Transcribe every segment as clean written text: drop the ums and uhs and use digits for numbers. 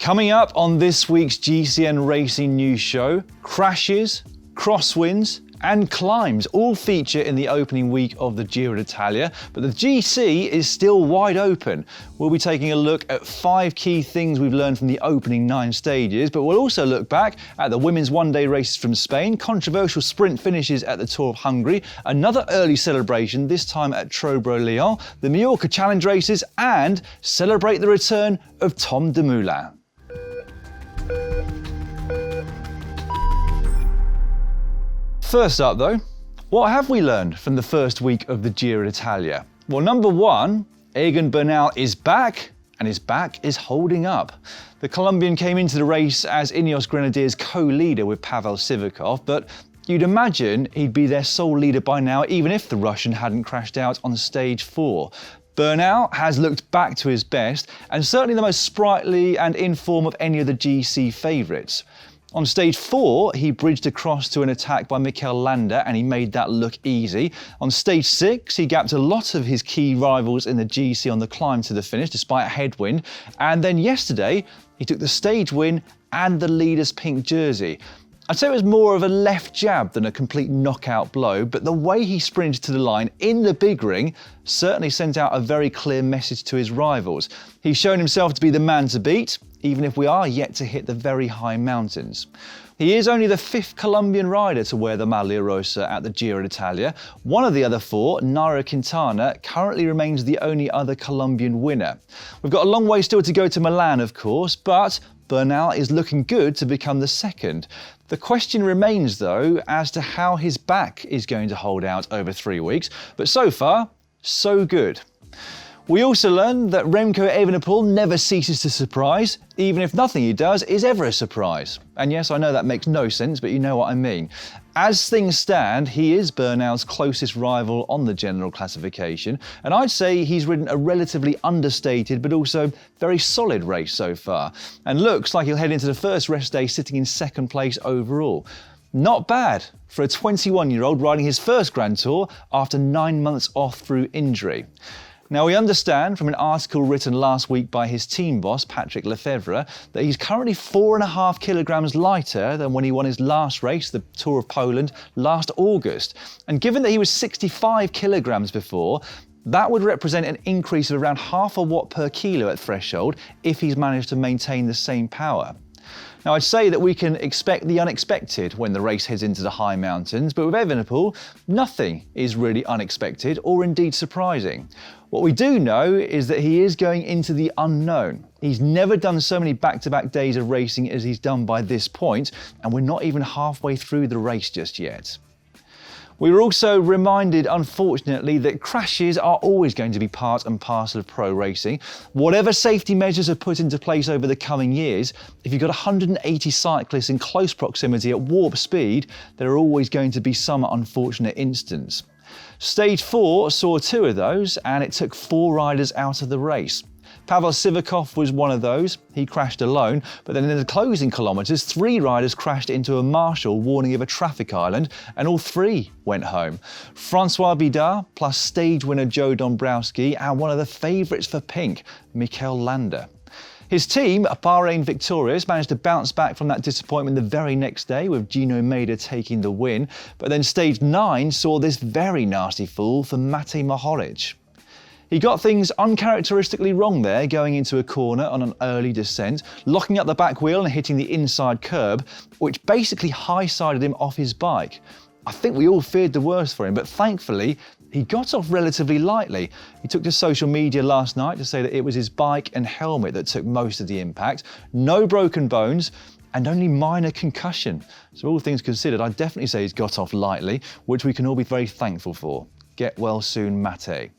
Coming up on this week's GCN Racing News Show, crashes, crosswinds and climbs all feature in the opening week of the Giro d'Italia, but the GC is still wide open. We'll be taking a look at 5 key things we've learned from the opening 9 stages, but we'll also look back at the women's one-day races from Spain, controversial sprint finishes at the Tour of Hongrie, another early celebration, this time at Tro Bro Leon, the Mallorca Challenge races, and celebrate the return of Tom Dumoulin. First up though, what have we learned from the first week of the Giro d'Italia? Well, number 1, Egan Bernal is back, and his back is holding up. The Colombian came into the race as Ineos Grenadiers co-leader with Pavel Sivakov, but you'd imagine he'd be their sole leader by now, even if the Russian hadn't crashed out on stage 4. Bernal has looked back to his best, and certainly the most sprightly and in form of any of the GC favourites. On stage 4, he bridged across to an attack by Mikel Landa and he made that look easy. On stage 6, he gapped a lot of his key rivals in the GC on the climb to the finish despite a headwind. And then yesterday, he took the stage win and the leader's pink jersey. I'd say it was more of a left jab than a complete knockout blow, but the way he sprinted to the line in the big ring certainly sent out a very clear message to his rivals. He's shown himself to be the man to beat, even if we are yet to hit the very high mountains. He is only the 5th Colombian rider to wear the Maglia Rosa at the Giro d'Italia. One of the other 4, Nairo Quintana, currently remains the only other Colombian winner. We've got a long way still to go to Milan, of course, but Bernal is looking good to become the 2nd. The question remains, though, as to how his back is going to hold out over 3 weeks, but so far, so good. We also learned that Remco Evenepoel never ceases to surprise, even if nothing he does is ever a surprise. And yes, I know that makes no sense, but you know what I mean. As things stand, he is Bernal's closest rival on the general classification, and I'd say he's ridden a relatively understated but also very solid race so far, and looks like he'll head into the first rest day sitting in 2nd place overall. Not bad for a 21-year-old riding his first Grand Tour after 9 months off through injury. Now, we understand from an article written last week by his team boss, Patrick Lefevre, that he's currently 4.5 kilograms lighter than when he won his last race, the Tour of Poland, last August. And given that he was 65 kilograms before, that would represent an increase of around half a watt per kilo at threshold if he's managed to maintain the same power. Now, I'd say that we can expect the unexpected when the race heads into the high mountains, but with Evenepoel, nothing is really unexpected or indeed surprising. What we do know is that he is going into the unknown. He's never done so many back-to-back days of racing as he's done by this point, and we're not even halfway through the race just yet. We were also reminded, unfortunately, that crashes are always going to be part and parcel of pro racing. Whatever safety measures are put into place over the coming years, if you've got 180 cyclists in close proximity at warp speed, there are always going to be some unfortunate incidents. Stage 4 saw 2 of those, and it took 4 riders out of the race. Pavel Sivakov was one of those. He crashed alone, but then in the closing kilometres, 3 riders crashed into a marshal warning of a traffic island, and all 3 went home. Francois Bidard, plus stage winner Joe Dombrowski, and one of the favourites for pink, Mikel Landa. His team, Bahrain Victorious, managed to bounce back from that disappointment the very next day, with Gino Maida taking the win. But then stage 9 saw this very nasty fall for Matej Mohoric. He got things uncharacteristically wrong there, going into a corner on an early descent, locking up the back wheel and hitting the inside curb, which basically high-sided him off his bike. I think we all feared the worst for him, but thankfully, he got off relatively lightly. He took to social media last night to say that it was his bike and helmet that took most of the impact, no broken bones, and only minor concussion. So all things considered, I'd definitely say he's got off lightly, which we can all be very thankful for. Get well soon, Matej.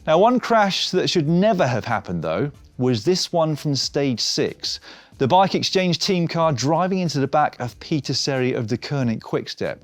Now, one crash that should never have happened, though, was this one from stage 6. The Bike Exchange team car driving into the back of Peter Seri of the Koenig Quickstep.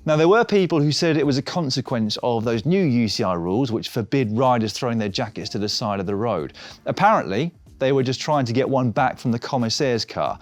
Now, there were people who said it was a consequence of those new UCI rules which forbid riders throwing their jackets to the side of the road. Apparently, they were just trying to get one back from the commissaire's car.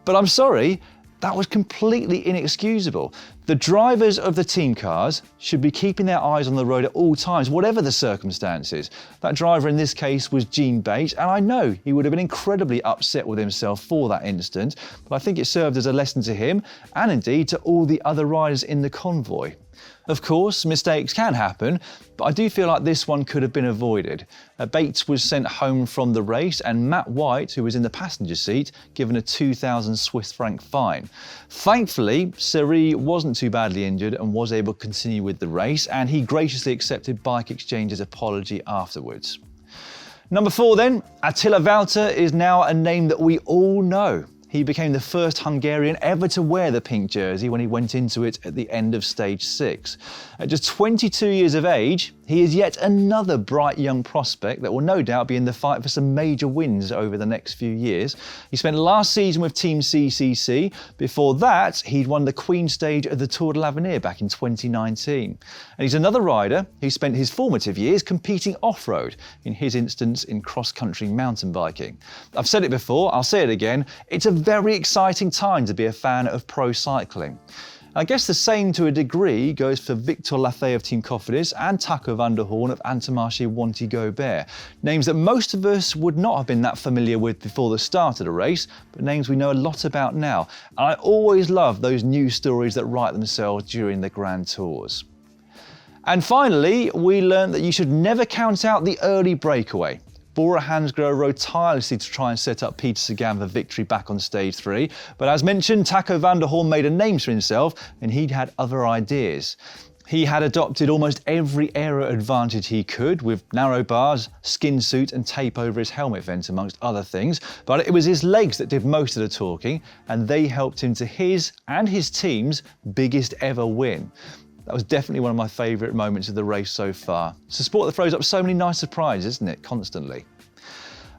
But I'm sorry, That was completely inexcusable. The drivers of the team cars should be keeping their eyes on the road at all times, whatever the circumstances. That driver in this case was Gene Bates, and I know he would have been incredibly upset with himself for that incident, but I think it served as a lesson to him and indeed to all the other riders in the convoy. Of course, mistakes can happen, but I do feel like this one could have been avoided. Bates was sent home from the race and Matt White, who was in the passenger seat, given a 2,000 Swiss franc fine. Thankfully, Seri wasn't too badly injured and was able to continue with the race, and he graciously accepted Bike Exchange's apology afterwards. Number 4 then, Attila Valter is now a name that we all know. He became the first Hungarian ever to wear the pink jersey when he went into it at the end of stage 6. At just 22 years of age, he is yet another bright young prospect that will no doubt be in the fight for some major wins over the next few years. He spent last season with Team CCC. Before that, he'd won the Queen stage of the Tour de Hongrie back in 2019. And he's another rider who spent his formative years competing off-road, in his instance in cross-country mountain biking. I've said it before, I'll say it again, it's a very exciting time to be a fan of pro cycling. I guess the same to a degree goes for Victor Lafay of Team Cofidis and Taco van der Hoorn of Intermarché Wanty Gobert. Names that most of us would not have been that familiar with before the start of the race, but names we know a lot about now. And I always love those news stories that write themselves during the Grand Tours. And finally, we learned that you should never count out the early breakaway. Bora Hansgrohe rode tirelessly to try and set up Peter Sagan for victory back on stage 3, but as mentioned, Taco van der Hoorn made a name for himself and he'd had other ideas. He had adopted almost every aero advantage he could, with narrow bars, skin suit and tape over his helmet vent amongst other things, but it was his legs that did most of the talking, and they helped him to his and his team's biggest ever win. That was definitely one of my favourite moments of the race so far. It's a sport that throws up so many nice surprises, isn't it, constantly?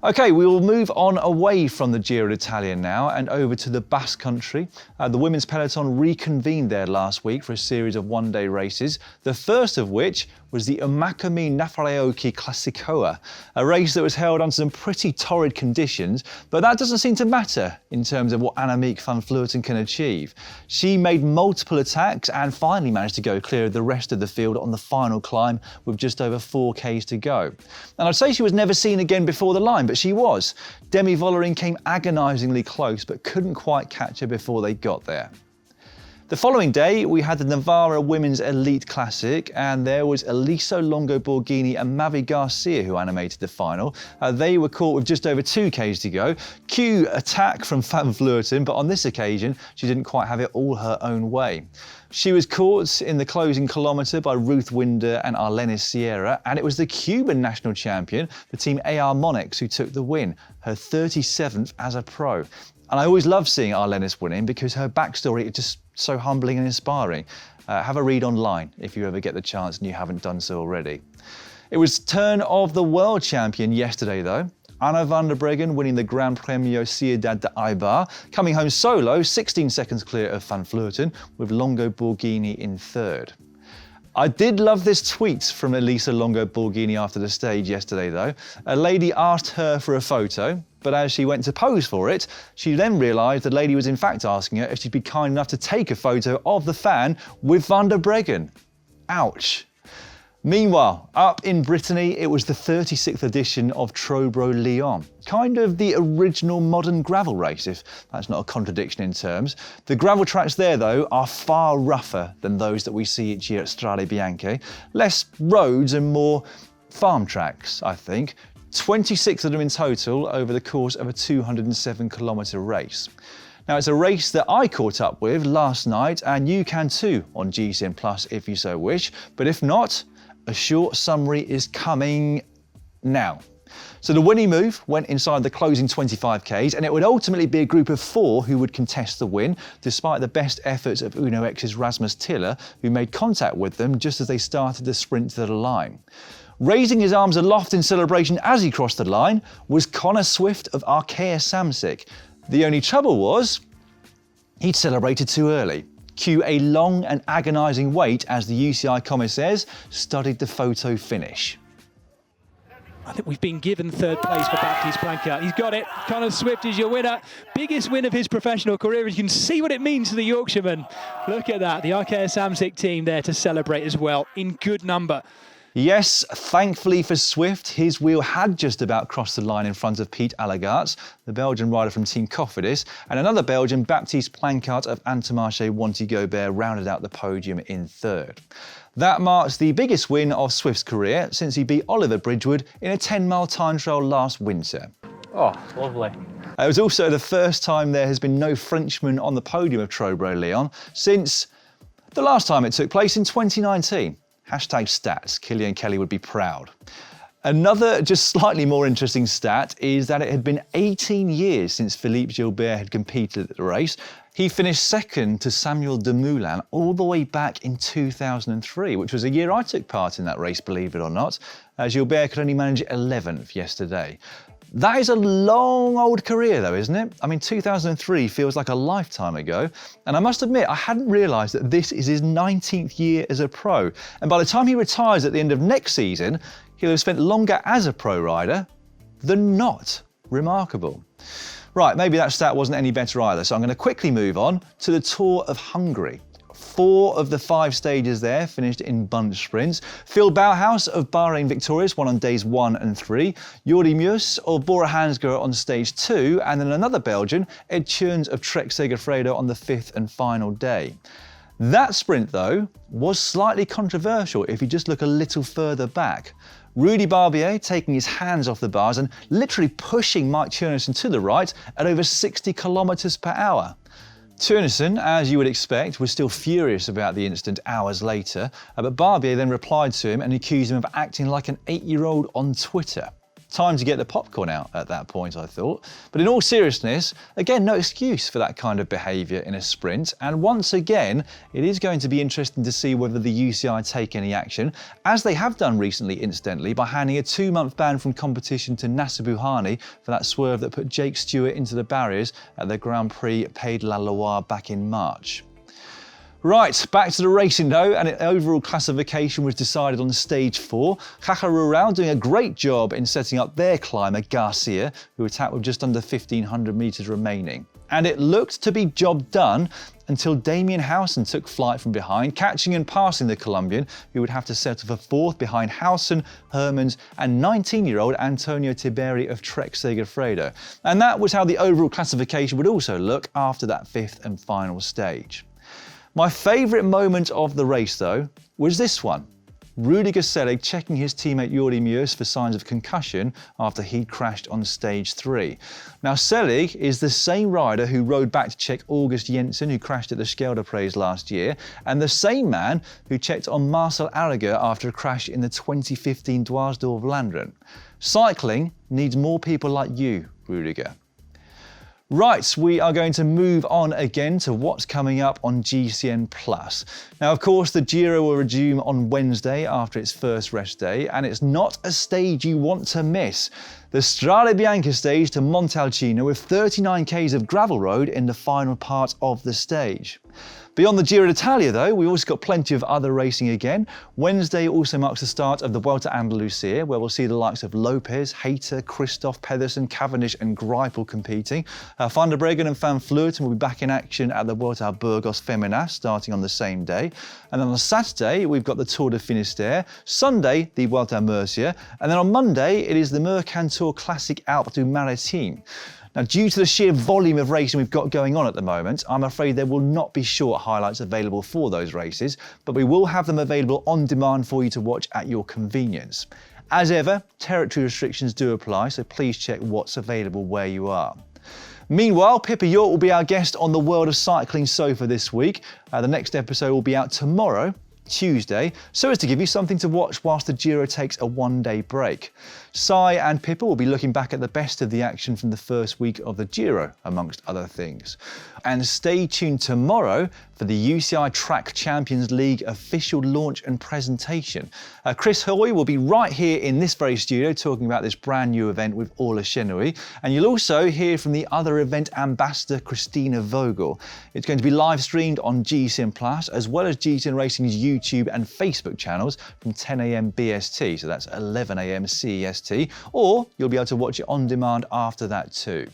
Okay, we will move on away from the Giro d'Italia now and over to the Basque country. The women's peloton reconvened there last week for a series of one-day races, the first of which was the Umakami Nafarioki Classicoa, a race that was held under some pretty torrid conditions, but that doesn't seem to matter in terms of what Annemiek van Vleuten can achieve. She made multiple attacks and finally managed to go clear of the rest of the field on the final climb with just over 4 Ks to go. And I'd say she was never seen again before the line, but she was. Demi Vollering came agonisingly close but couldn't quite catch her before they got there. The following day, we had the Navarra Women's Elite Classic, and there was Eliso Longo Borghini and Mavi Garcia who animated the final. They were caught with just over 2 Ks to go. Cue attack from Van Vleuten, but on this occasion, she didn't quite have it all her own way. She was caught in the closing kilometre by Ruth Winder and Arlenis Sierra, and it was the Cuban national champion, the team AR Monix, who took the win, her 37th as a pro. And I always love seeing Arlenis winning because her backstory is just so humbling and inspiring. Have a read online if you ever get the chance and you haven't done so already. It was turn of the world champion yesterday though. Anna van der Breggen winning the Gran Premio Ciudad de Eibar, coming home solo, 16 seconds clear of Van Vleuten, with Longo Borghini in 3rd. I did love this tweet from Eliso Longo Borghini after the stage yesterday though. A lady asked her for a photo, but as she went to pose for it, she then realised the lady was in fact asking her if she'd be kind enough to take a photo of the fan with Van der Breggen. Ouch. Meanwhile, up in Brittany, it was the 36th edition of Tro Bro Leon. Kind of the original modern gravel race, if that's not a contradiction in terms. The gravel tracks there, though, are far rougher than those that we see each year at Strade Bianche. Less roads and more farm tracks, I think. 26 of them in total over the course of a 207-kilometre race. Now, it's a race that I caught up with last night, and you can too on GCN Plus if you so wish. But if not, a short summary is coming now. So the winning move went inside the closing 25 Ks, and it would ultimately be a group of 4 who would contest the win, despite the best efforts of Uno X's Rasmus Tiller, who made contact with them just as they started the sprint to the line. Raising his arms aloft in celebration as he crossed the line was Connor Swift of Arkea Samsic. The only trouble was, he'd celebrated too early. Cue a long and agonising wait as the UCI commissaires studied the photo finish. I think we've been given third place for Baptiste Plancart. He's got it. Connor Swift is your winner. Biggest win of his professional career. You can see what it means to the Yorkshireman. Look at that. The Arkea Samsic team there to celebrate as well in good number. Yes, thankfully for Swift, his wheel had just about crossed the line in front of Piet Allegaerts, the Belgian rider from Team Cofidis, and another Belgian, Baptiste Plancart of Intermarché Wanty-Gobert, rounded out the podium in third. That marks the biggest win of Swift's career since he beat Oliver Bridgewood in a 10-mile time trial last winter. Oh, lovely. It was also the first time there has been no Frenchman on the podium of Tro Bro Leon since the last time it took place in 2019. #stats, Killian Kelly would be proud. Another just slightly more interesting stat is that it had been 18 years since Philippe Gilbert had competed at the race. He finished second to Samuel Dumoulin all the way back in 2003, which was a year I took part in that race, believe it or not. Gilbert could only manage 11th yesterday. That is a long old career though, isn't it? I mean, 2003 feels like a lifetime ago. And I must admit, I hadn't realised that this is his 19th year as a pro. And by the time he retires at the end of next season, he'll have spent longer as a pro rider than not. Remarkable. Right, maybe that stat wasn't any better either. So I'm going to quickly move on to the Tour of Hungary. 4 of the 5 stages there finished in bunch sprints. Phil Bauhaus of Bahrain victorious, won on days 1 and 3. Jordi Meus of Bora Hansgrohe on stage 2, and then another Belgian, Ed Tjurns of Trek Segafredo on the 5th and final day. That sprint though was slightly controversial if you just look a little further back. Rudy Barbier taking his hands off the bars and literally pushing Mike Teunissen to the right at over 60 kilometers per hour. Teunissen, as you would expect, was still furious about the incident hours later, but Barbier then replied to him and accused him of acting like an 8-year-old on Twitter. Time to get the popcorn out at that point, I thought. But in all seriousness, again, no excuse for that kind of behaviour in a sprint. And once again, it is going to be interesting to see whether the UCI take any action, as they have done recently, incidentally, by handing a 2-month ban from competition to Nasser Bouhanni for that swerve that put Jake Stewart into the barriers at the Grand Prix Pays de la Loire back in March. Right, back to the racing though, and the overall classification was decided on stage 4. Caja Rural doing a great job in setting up their climber, Garcia, who attacked with just under 1,500 metres remaining. And it looked to be job done until Damien Howson took flight from behind, catching and passing the Colombian, who would have to settle for 4th behind Howson, Hermans and 19-year-old Antonio Tiberi of Trek Segafredo. And that was how the overall classification would also look after that 5th and final stage. My favourite moment of the race though was this one. Rudiger Selig checking his teammate Jordi Meus for signs of concussion after he'd crashed on stage 3. Now Selig is the same rider who rode back to check August Jensen, who crashed at the Scheldeprijs last year, and the same man who checked on Marcel Arager after a crash in the 2015 Dwars door Vlaanderen. Cycling needs more people like you, Rudiger. Right, we are going to move on again to what's coming up on GCN+. Now, of course, the Giro will resume on Wednesday after its first rest day, and it's not a stage you want to miss. The Strade Bianche stage to Montalcino with 39 k's of gravel road in the final part of the stage. Beyond the Giro d'Italia though, we also got plenty of other racing again. Wednesday also marks the start of the Vuelta a Andalucía, where we'll see the likes of Lopez, Hayter, Christoph, Pedersen, Cavendish and Greipel competing. Van der Breggen and Van Vleuten will be back in action at the Vuelta a Burgos Feminas, starting on the same day. And then on Saturday, we've got the Tour de Finistère. Sunday, the Vuelta a Murcia. And then on Monday, it is the Mercantour Classic Alpes du Maritime. Now, due to the sheer volume of racing we've got going on at the moment, I'm afraid there will not be short highlights available for those races, but we will have them available on demand for you to watch at your convenience. As ever, territory restrictions do apply, so please check what's available where you are. Meanwhile, Pippa York will be our guest on the World of Cycling sofa this week. The next episode will be out tomorrow, Tuesday, so as to give you something to watch whilst the Giro takes a 1-day break. Sai and Pippa will be looking back at the best of the action from the first week of the Giro, amongst other things. And stay tuned tomorrow for the UCI Track Champions League official launch and presentation. Chris Hoy will be right here in this very studio talking about this brand new event with Orla Chenouille. And you'll also hear from the other event ambassador, Christina Vogel. It's going to be live streamed on GCN Plus, as well as GCN Racing's YouTube YouTube and Facebook channels from 10 a.m. BST, so that's 11 a.m. CEST, or you'll be able to watch it on demand after that too.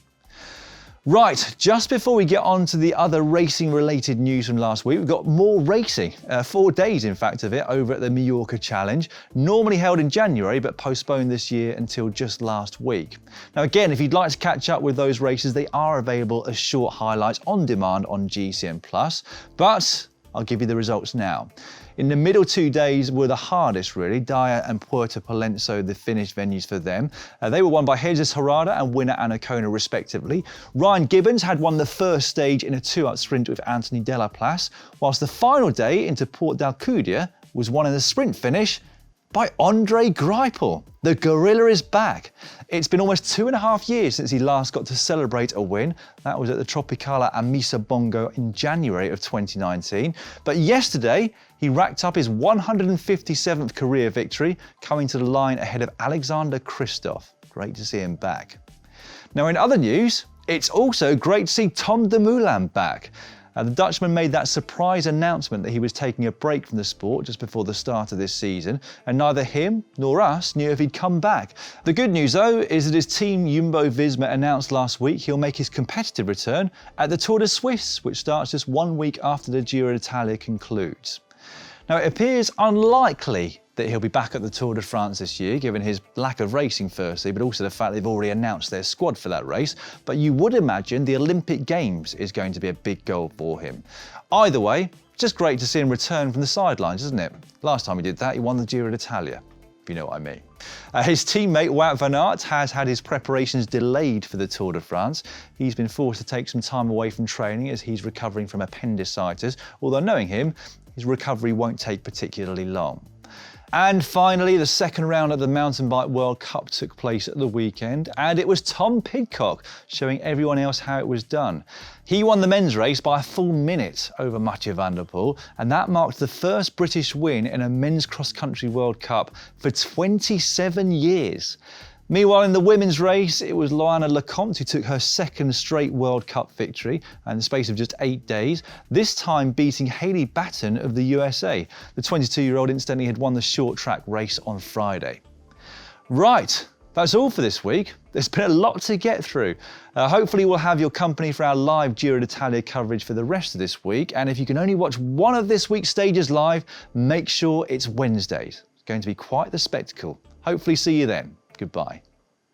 Right, just before we get on to the other racing-related news from last week, we've got more racing, 4 days in fact of it, over at the Mallorca Challenge, normally held in January but postponed this year until just last week. Now again, if you'd like to catch up with those races, they are available as short highlights on demand on GCN+, but I'll give you the results now. In the middle 2 days were the hardest really, Daya and Puerto Palenzo, the finished venues for them. They were won by Jesus Herrada and winner Anacona respectively. Ryan Gibbons had won the first stage in a 2-up sprint with Anthony Delaplace, whilst the final day into Port d'Alcúdia was won in a sprint finish by Andre Greipel. The gorilla is back. It's been almost 2.5 years since he last got to celebrate a win. That was at the Tropicala Amisa Bongo in January of 2019. But yesterday, he racked up his 157th career victory, coming to the line ahead of Alexander Kristoff. Great to see him back. Now in other news, it's also great to see Tom Dumoulin back. The Dutchman made that surprise announcement that he was taking a break from the sport just before the start of this season, and neither him nor us knew if he'd come back. The good news though is that his team Jumbo-Visma announced last week he'll make his competitive return at the Tour de Suisse, which starts just 1 week after the Giro d'Italia concludes. Now it appears unlikely that he'll be back at the Tour de France this year, given his lack of racing firstly, but also the fact they've already announced their squad for that race. But you would imagine the Olympic Games is going to be a big goal for him. Either way, just great to see him return from the sidelines, isn't it? Last time he did that, he won the Giro d'Italia, if you know what I mean. His teammate Wout van Aert has had his preparations delayed for the Tour de France. He's been forced to take some time away from training as he's recovering from appendicitis, although knowing him, his recovery won't take particularly long. And finally, the second round of the Mountain Bike World Cup took place at the weekend, and it was Tom Pidcock showing everyone else how it was done. He won the men's race by a full minute over Mathieu van der Poel, and that marked the first British win in a men's cross-country World Cup for 27 years. Meanwhile, in the women's race, it was Loana Lecomte who took her second straight World Cup victory in the space of just 8 days, this time beating Haley Batten of the USA. The 22-year-old incidentally had won the short track race on Friday. Right, that's all for this week. There's been a lot to get through. Hopefully we'll have your company for our live Giro d'Italia coverage for the rest of this week. And if you can only watch one of this week's stages live, make sure it's Wednesdays. It's going to be quite the spectacle. Hopefully see you then. Goodbye.